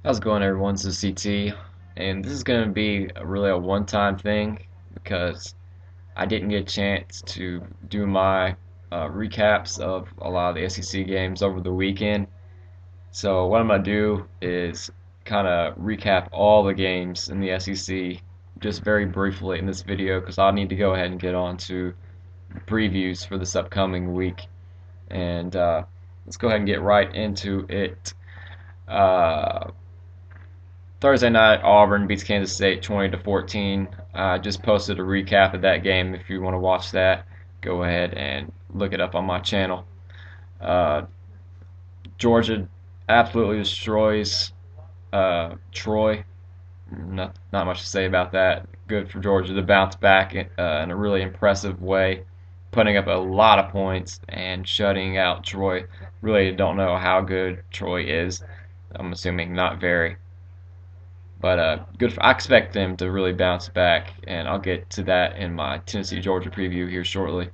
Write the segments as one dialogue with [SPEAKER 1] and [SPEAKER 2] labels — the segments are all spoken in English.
[SPEAKER 1] How's it going, everyone? This is CT, and this is going to be really a one-time thing because I didn't get a chance to do my recaps of a lot of the SEC games over the weekend. So what I'm going to do is kind of recap all the games in the SEC just very briefly in this video because I'll need to go ahead and get on to previews for this upcoming week. And let's go ahead and get right into it. Uh, Thursday night, Auburn beats Kansas State 20-14. I just posted a recap of that game. If you want to watch that, go ahead and look it up on my channel. Uh, Georgia absolutely destroys Troy. Not much to say about that. Good for Georgia to bounce back in a really impressive way, putting up a lot of points and shutting out Troy. Really don't know how good Troy is. I'm assuming not very. But good. I expect them to really bounce back, and I'll get to that in my Tennessee Georgia preview here shortly.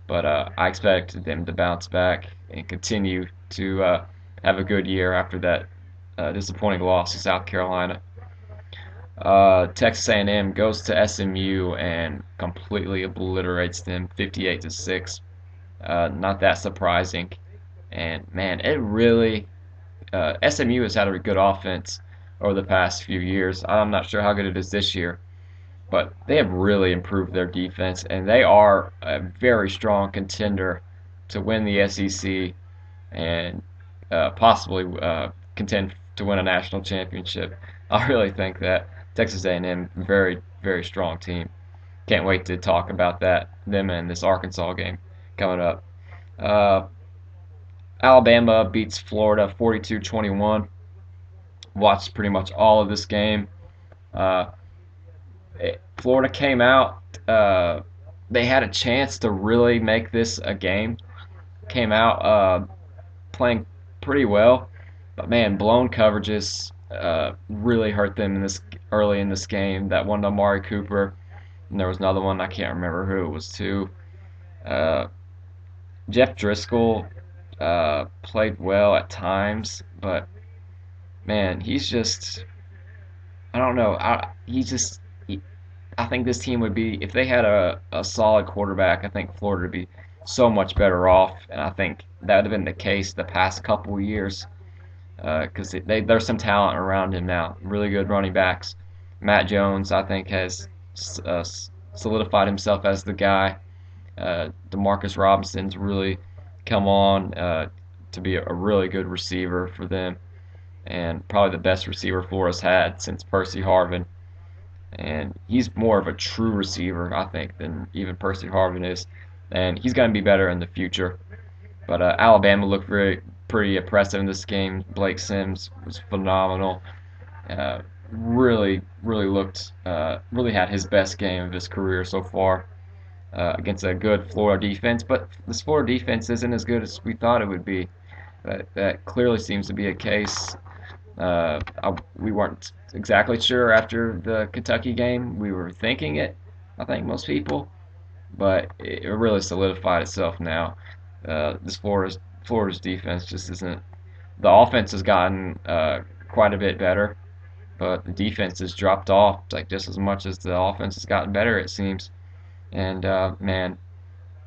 [SPEAKER 1] But I expect them to bounce back and continue to have a good year after that disappointing loss to South Carolina. Texas A&M goes to SMU and completely obliterates them, 58-6. Not that surprising. And man, it really SMU has had a good offense over the past few years. I'm not sure how good it is this year, but they have really improved their defense, and they are a very strong contender to win the SEC and possibly contend to win a national championship. I really think that Texas A&M very very strong team. Can't wait to talk about them and this Arkansas game coming up. Uh, Alabama beats Florida 42-21. Watched pretty much all of this game. Uh, Florida came out. They had a chance to really make this a game. Came out playing pretty well, but man, blown coverages really hurt them in this early in this game. That one to Amari Cooper, and there was another one I can't remember who it was to. Uh, Jeff Driscoll played well at times, but man, he's just I don't know. I think this team would be if they had a solid quarterback. I think Florida would be so much better off, and I think that would have been the case the past couple of years because there's some talent around him now. Really good running backs. Matt Jones, I think, has uh, solidified himself as the guy. Demarcus Robinson's really come on to be a really good receiver for them, and probably the best receiver Florida's had since Percy Harvin. And he's more of a true receiver, I think, than even Percy Harvin is. And he's going to be better in the future. But Alabama looked pretty impressive in this game. Blake Sims was phenomenal. Uh, really had his best game of his career so far against a good Florida defense. But this Florida defense isn't as good as we thought it would be. That clearly seems to be a case. We weren't exactly sure after the Kentucky game. We were thinking it, I think most people, but it really solidified itself now. This Florida's defense just isn't. The offense has gotten quite a bit better, but the defense has dropped off like just as much as the offense has gotten better. It seems. And man,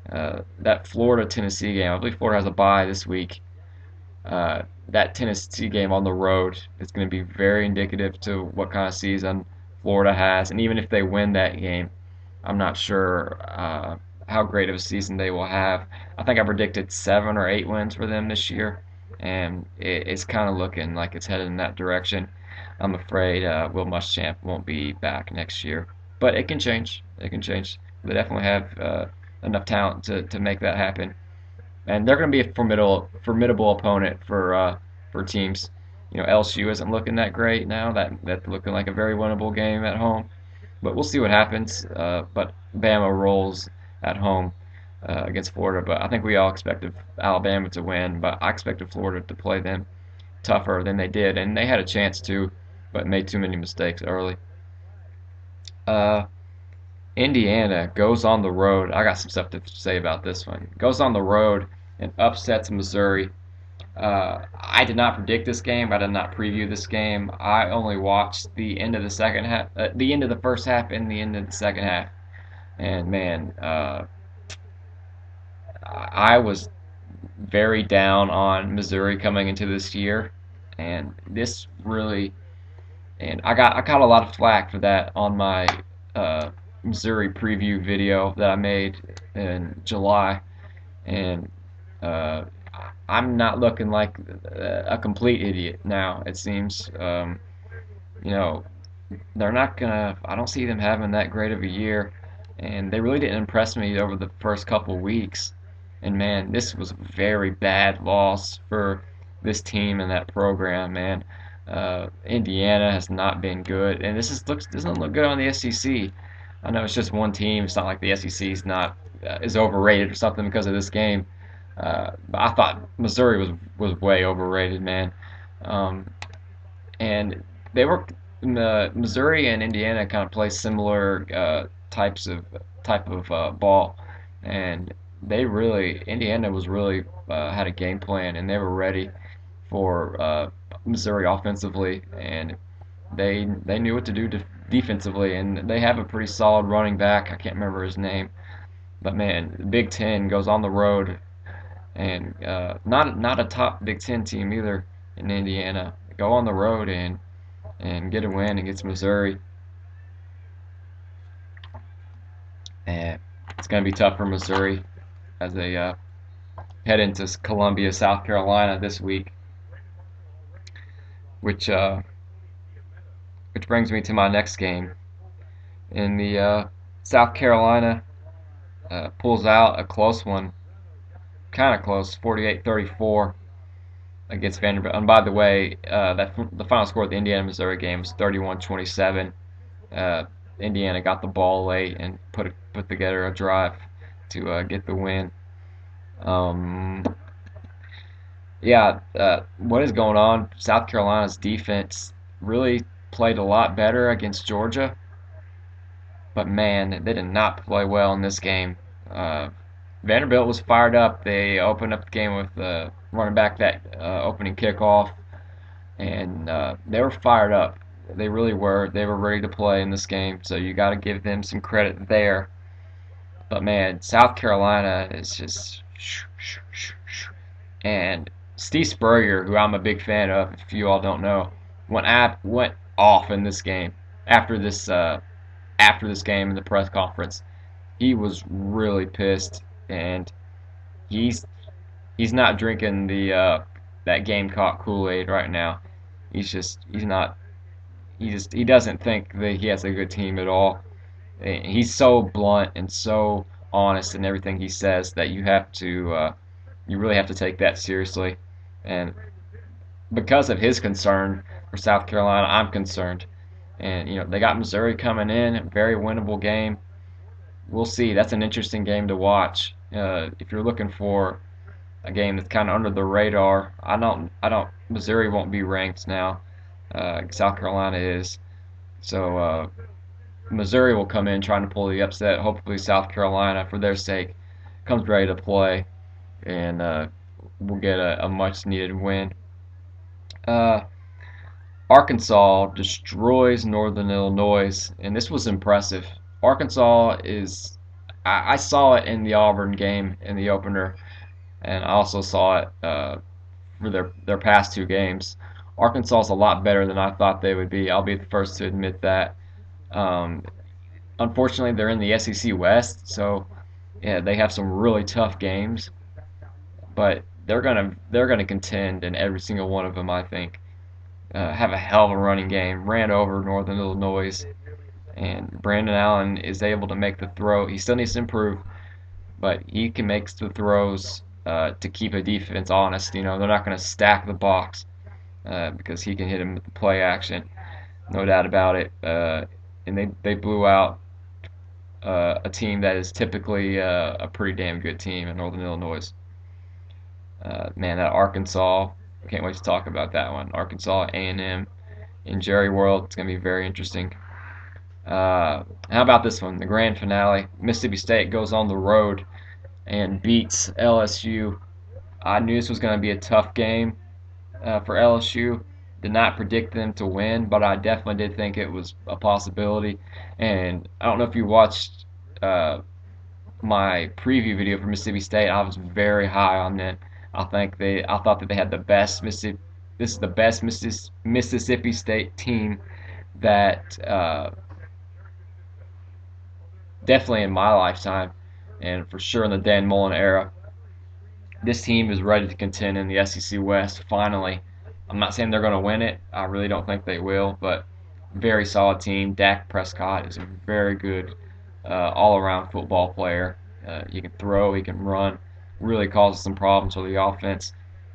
[SPEAKER 1] that Florida Tennessee game. I believe Florida has a bye this week. That Tennessee game on the road is going to be very indicative to what kind of season Florida has. And even if they win that game, I'm not sure how great of a season they will have. I think I predicted 7 or 8 wins for them this year, and it's kind of looking like it's headed in that direction. I'm afraid Will Muschamp won't be back next year, but it can change. It can change. They definitely have enough talent to make that happen, and they're going to be a formidable opponent for teams. You know, LSU isn't looking that great now. That's looking like a very winnable game at home, but we'll see what happens. But Bama rolls at home against Florida, but I think we all expected Alabama to win, but I expected Florida to play them tougher than they did, and they had a chance to, but made too many mistakes early. Uh, Indiana goes on the road. I got some stuff to say about this one. Goes on the road and upsets Missouri. I did not predict this game. I did not preview this game. I only watched the end of the second half, the end of the first half, and the end of the second half. And man, I was very down on Missouri coming into this year, and this really, and I got a lot of flack for that on my uh, Missouri preview video that I made in July, and uh, I'm not looking like a complete idiot now. It seems, you know, they're not gonna. I don't see them having that great of a year, and they really didn't impress me over the first couple weeks. And man, this was a very bad loss for this team and that program. Man, Indiana has not been good, and looks doesn't look good on the SEC. I know it's just one team. It's not like the SEC is overrated or something because of this game. But I thought Missouri was way overrated, man. Um, and they were Missouri and Indiana kind of play similar type of ball, and Indiana was really had a game plan, and they were ready for Missouri offensively, and they knew what to do defensively, and they have a pretty solid running back. I can't remember his name, but man, the Big Ten goes on the road, and not a top Big Ten team either in Indiana. Go on the road and get a win against Missouri. And it's going to be tough for Missouri as they head into Columbia, South Carolina this week, which uh, which brings me to my next game. In the South Carolina pulls out a close one, kind of close, 48-34 against Vanderbilt. And by the way, the final score of the Indiana-Missouri game was 31-27. Indiana got the ball late and put together a drive to get the win. Um, yeah, what is going on? South Carolina's defense really played a lot better against Georgia, but man, they did not play well in this game. Uh, Vanderbilt was fired up. They opened up the game with running back that opening kickoff, and they were fired up. They really were. They were ready to play in this game, so you got to give them some credit there. But man, South Carolina is just, and Steve Spurrier, who I'm a big fan of, if you all don't know, went off in this game after this game in the press conference. He was really pissed, and he's he's not drinking the that Gamecock Kool-Aid right now. He's not he doesn't think that he has a good team at all. And he's so blunt and so honest in everything he says that you really have to take that seriously. And because of his concern for South Carolina, I'm concerned. And they got Missouri coming in, very winnable game. We'll see. That's an interesting game to watch. If you're looking for a game that's kind of under the radar, Missouri won't be ranked now. South Carolina is. So Missouri will come in trying to pull the upset. Hopefully South Carolina, for their sake, comes ready to play, and we'll get a much needed win. Uh, Arkansas destroys Northern Illinois, and this was impressive. Arkansas is. I saw it in the Auburn game in the opener, and I also saw it for their past two games. Arkansas is a lot better than I thought they would be. I'll be the first to admit that. Um, Unfortunately, they're in the SEC West, so yeah, they have some really tough games, but they're gonna contend in every single one of them. I think have a hell of a running game. Ran over Northern Illinois, and Brandon Allen is able to make the throw. He still needs to improve, but he can make the throws to keep a defense honest. They're not going to stack the box because he can hit him with the play action, no doubt about it. And they blew out a team that is typically a pretty damn good team in Northern Illinois. Man, that Arkansas, I can't wait to talk about that one. Arkansas A&M in Jerry World, it's going to be very interesting. How about this one? The grand finale. Mississippi State goes on the road and beats LSU I knew this was going to be a tough game for LSU. Did not predict them to win, but I definitely did think it was a possibility. And I don't know if you watched uh, my preview video for Mississippi State. I was very high on them. I thought that they had the best Mississippi. This is the best Mississippi State team that definitely in my lifetime, and for sure in the Dan Mullen era. This team is ready to contend in the SEC West finally. I'm not saying they're going to win it. I really don't think they will, but very solid team. Dak Prescott is a very good all-around football player. He can throw, he can run, really causes some problems for the offense.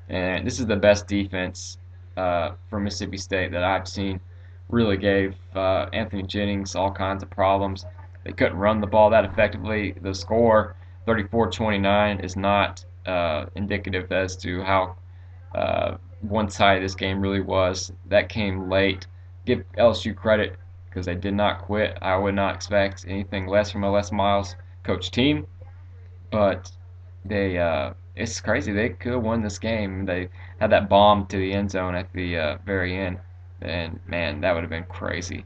[SPEAKER 1] And this is the best defense for Mississippi State that I've seen. Really gave Anthony Jennings all kinds of problems. They couldn't run the ball that effectively. The score, 34-29, is not indicative as to how one-sided this game really was. That came late. Give LSU credit because they did not quit. I would not expect anything less from a Les Miles coach team, but it's crazy. They could have won this game. They had that bomb to the end zone at the very end, and man, that would have been crazy.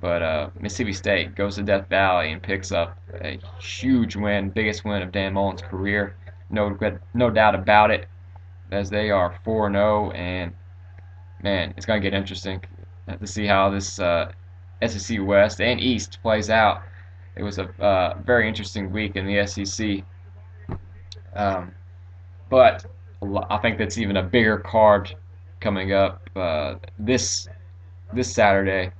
[SPEAKER 1] But Mississippi State goes to Death Valley and picks up a huge win, biggest win of Dan Mullen's career. No doubt about it, as they are 4-0, and man, it's going to get interesting to see how this SEC West and East plays out. It was a very interesting week in the SEC, um, but I think that's even a bigger card coming up this Saturday,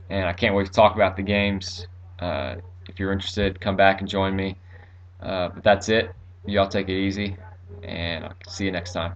[SPEAKER 1] and I can't wait to talk about the games. If you're interested, come back and join me. But that's it. Y'all take it easy, and I'll see you next time.